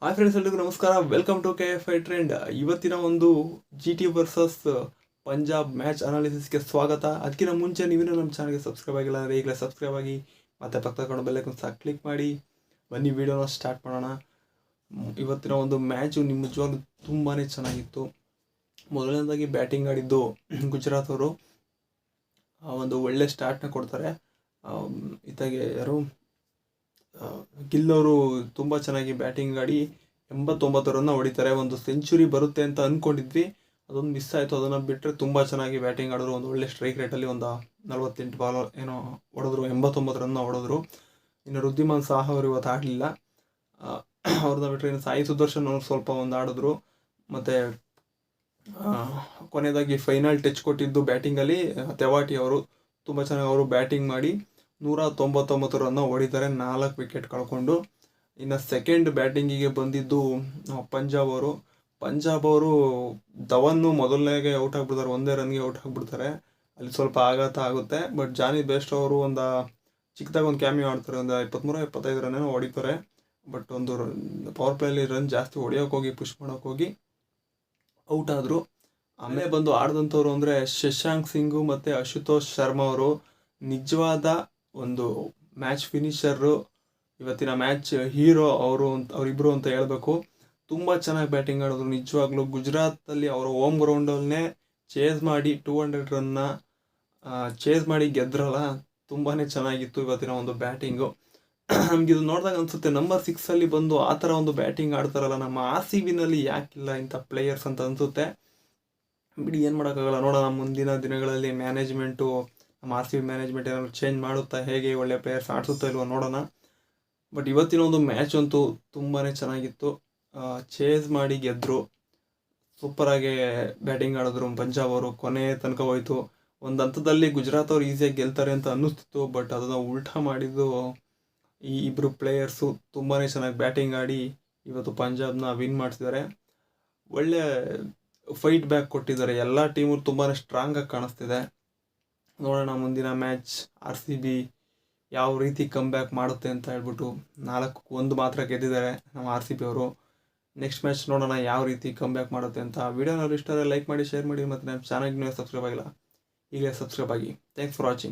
Hi friends, ಎಲ್ರಿಗೂ ನಮಸ್ಕಾರ. Welcome to KFI trend. ಇವತ್ತಿನ ಒಂದು GT ವರ್ಸಸ್ ಪಂಜಾಬ್ ಮ್ಯಾಚ್ ಅನಾಲಿಸಿಸ್ಗೆ ಸ್ವಾಗತ. ಅದಕ್ಕಿಂತ ಮುಂಚೆ ನೀವೇನೋ ನಮ್ಮ ಚಾನಲ್ಗೆ ಸಬ್ಸ್ಕ್ರೈಬ್ ಆಗಿಲ್ಲ ಅಂದರೆ ಈಗಲೇ ಸಬ್ಸ್ಕ್ರೈಬ್ ಆಗಿ ಮತ್ತು ಪಕ್ಕದ ಬೆಲ್ಲೈಕನ್ ಸಹ ಕ್ಲಿಕ್ ಮಾಡಿ. ಬನ್ನಿ ವಿಡಿಯೋನ ಸ್ಟಾರ್ಟ್ ಮಾಡೋಣ. ಇವತ್ತಿನ ಒಂದು ಮ್ಯಾಚು ನಿಜವಾಗ್ಲೂ ತುಂಬಾ ಚೆನ್ನಾಗಿತ್ತು. ಮೊದಲನೇದಾಗಿ ಬ್ಯಾಟಿಂಗ್ ಆಡಿದ್ದು ಗುಜರಾತ್ ಅವರು ಒಂದು ಒಳ್ಳೆ ಸ್ಟಾರ್ಟ್ನ ಕೊಡ್ತಾರೆ. ಇತ್ತಾಗೆ ಯಾರು ಗಿಲ್ ಅವರು ತುಂಬ ಚೆನ್ನಾಗಿ ಬ್ಯಾಟಿಂಗ್ ಆಡಿ 89 ರನ್ನ ಹೊಡಿತಾರೆ. ಒಂದು ಸೆಂಚುರಿ ಬರುತ್ತೆ ಅಂತ ಅಂದ್ಕೊಂಡಿದ್ವಿ, ಅದೊಂದು ಮಿಸ್ ಆಯಿತು. ಅದನ್ನು ಬಿಟ್ಟರೆ ತುಂಬ ಚೆನ್ನಾಗಿ ಬ್ಯಾಟಿಂಗ್ ಆಡಿದ್ರು. ಒಂದು ಒಳ್ಳೆ ಸ್ಟ್ರೈಕ್ ರೇಟಲ್ಲಿ ಒಂದು 48 ಬಾಲ್ ಏನೋ ಹೊಡೆದ್ರು, 89 ರನ್ನ ಹೊಡೆದ್ರು. ಇನ್ನು ವೃದ್ಧಿಮಾನ್ ಸಾಹಾ ಅವರು ಇವತ್ತು ಆಡಲಿಲ್ಲ. ಅವ್ರನ್ನ ಬಿಟ್ಟರೆ ಇನ್ನು ಸಾಯಿ ಸುದರ್ಶನ್ ಅವರು ಸ್ವಲ್ಪ ಒಂದು ಆಡಿದ್ರು. ಮತ್ತು ಕೊನೆಯದಾಗಿ ಫೈನಲ್ ಟಚ್ ಕೊಟ್ಟಿದ್ದು ಬ್ಯಾಟಿಂಗಲ್ಲಿ ತೆವಾಟಿ ಅವರು ತುಂಬ ಚೆನ್ನಾಗಿ ಅವರು ಬ್ಯಾಟಿಂಗ್ ಮಾಡಿ 199 ರನ್ನ ಹೊಡಿತಾರೆ, 4 ವಿಕೆಟ್ ಕಳ್ಕೊಂಡು. ಇನ್ನು ಸೆಕೆಂಡ್ ಬ್ಯಾಟಿಂಗಿಗೆ ಬಂದಿದ್ದು ಪಂಜಾಬ್ ಅವರು ಧವನ್ ಮೊದಲನೇಗೆ ಔಟ್ ಆಗಿಬಿಡ್ತಾರೆ, 1 ರನ್ಗೆ ಔಟ್ ಆಗಿಬಿಡ್ತಾರೆ. ಅಲ್ಲಿ ಸ್ವಲ್ಪ ಆಘಾತ ಆಗುತ್ತೆ. ಬಟ್ ಜಾನಿ ಬೇಸ್ಟ್ ಅವರು ಒಂದು ಚಿಕ್ಕದಾಗಿ ಒಂದು ಕ್ಯಾಮಿಯೋ ಆಡ್ತಾರೆ, ಒಂದು 23-25 ರನ್ನೇನೋ ಹೊಡಿತಾರೆ. ಬಟ್ ಒಂದು ಪವರ್ ಪ್ಲೇಯಲ್ಲಿ ರನ್ ಜಾಸ್ತಿ ಹೊಡಿಯೋಕೆ ಹೋಗಿ ಪುಷ್ ಮಾಡೋಕೆ ಹೋಗಿ ಔಟ್ ಆದರು. ಆಮೇಲೆ ಬಂದು ಆಡಿದಂಥವ್ರು ಅಂದರೆ ಶಶಾಂಕ್ ಸಿಂಗು ಮತ್ತು ಅಶುತೋಷ್ ಶರ್ಮಾ ಅವರು ನಿಜವಾದ ಒಂದು ಮ್ಯಾಚ್ ಫಿನಿಷರು, ಇವತ್ತಿನ ಮ್ಯಾಚ್ ಹೀರೋ ಅವರಿಬ್ಬರು ಅಂತ ಹೇಳಬೇಕು. ತುಂಬ ಚೆನ್ನಾಗಿ ಬ್ಯಾಟಿಂಗ್ ಆಡಿದ್ರು ನಿಜವಾಗ್ಲೂ. ಗುಜರಾತಲ್ಲಿ ಅವರ ಹೋಮ್ ಗ್ರೌಂಡಲ್ಲೇ ಚೇಸ್ ಮಾಡಿ 200 ರನ್ನ ಚೇಸ್ ಮಾಡಿ ಗೆದ್ರಲ್ಲ, ತುಂಬಾ ಚೆನ್ನಾಗಿತ್ತು ಇವತ್ತಿನ ಒಂದು ಬ್ಯಾಟಿಂಗು. ನಮಗಿದು ನೋಡಿದಾಗ ಅನಿಸುತ್ತೆ, ನಂಬರ್ 6 ಬಂದು ಆ ಥರ ಒಂದು ಬ್ಯಾಟಿಂಗ್ ಆಡ್ತಾರಲ್ಲ ನಮ್ಮ RCBನಲ್ಲಿ ಯಾಕಿಲ್ಲ ಇಂಥ ಪ್ಲೇಯರ್ಸ್ ಅಂತ ಅನಿಸುತ್ತೆ. ಬಿಡಿ, ಏನು ಮಾಡೋಕ್ಕಾಗಲ್ಲ. ನೋಡೋಣ ಮುಂದಿನ ದಿನಗಳಲ್ಲಿ ಮ್ಯಾನೇಜ್ಮೆಂಟು, ನಮ್ಮ RCB ಮ್ಯಾನೇಜ್ಮೆಂಟ್ ಏನಾದ್ರು ಚೇಂಜ್ ಮಾಡುತ್ತಾ, ಹೇಗೆ ಒಳ್ಳೆ ಪ್ಲೇಯರ್ಸ್ ಆಡಿಸುತ್ತಾ ಇಲ್ವೋ ನೋಡೋಣ. ಬಟ್ ಇವತ್ತಿನ ಒಂದು ಮ್ಯಾಚ್ ಅಂತೂ ತುಂಬಾ ಚೆನ್ನಾಗಿತ್ತು. ಚೇಸ್ ಮಾಡಿ ಗೆದ್ದರು, ಸೂಪರಾಗಿ ಬ್ಯಾಟಿಂಗ್ ಆಡಿದ್ರು ಪಂಜಾಬ್ ಅವರು. ಕೊನೆ ತನಕ ಹೋಯಿತು. ಒಂದು ಹಂತದಲ್ಲಿ ಗುಜರಾತ್ ಅವರು ಈಸಿಯಾಗಿ ಗೆಲ್ತಾರೆ ಅಂತ ಅನ್ನಿಸ್ತಿತ್ತು. ಬಟ್ ಅದನ್ನು ಉಲ್ಟಾ ಮಾಡಿದ್ದು ಈ ಇಬ್ಬರು ಪ್ಲೇಯರ್ಸು ತುಂಬಾ ಚೆನ್ನಾಗಿ ಬ್ಯಾಟಿಂಗ್ ಆಡಿ ಇವತ್ತು ಪಂಜಾಬ್ನ ವಿನ್ ಮಾಡಿಸಿದ್ದಾರೆ. ಒಳ್ಳೆ ಫೈಟ್ ಬ್ಯಾಕ್ ಕೊಟ್ಟಿದ್ದಾರೆ. ಎಲ್ಲ ಟೀಮು ತುಂಬಾ ಸ್ಟ್ರಾಂಗಾಗಿ ಕಾಣಿಸ್ತಿದೆ. ನೋಡೋಣ ಮುಂದಿನ ಮ್ಯಾಚ್ RCB ಯಾವ ರೀತಿ ಕಮ್ ಬ್ಯಾಕ್ ಮಾಡುತ್ತೆ ಅಂತ ಹೇಳ್ಬಿಟ್ಟು. 4-1 ಮಾತ್ರ ಗೆದ್ದಿದ್ದಾರೆ ನಮ್ಮ RCB ಅವರು. ನೆಕ್ಸ್ಟ್ ಮ್ಯಾಚ್ ನೋಡೋಣ ಯಾವ ರೀತಿ ಕಮ್ ಬ್ಯಾಕ್ ಮಾಡುತ್ತೆ ಅಂತ. ವಿಡಿಯೋನಲ್ಲಿ ಇಷ್ಟ ಲೈಕ್ ಮಾಡಿ, ಶೇರ್ ಮಾಡಿ, ಮತ್ತು ನಮ್ಮ ಚಾನಲ್ಗೆ ಸಬ್ಸ್ಕ್ರೈಬ್ ಆಗಿಲ್ಲ ಈಗಲೇ ಸಬ್ಸ್ಕ್ರೈಬ್ ಆಗಿ. Thanks for watching.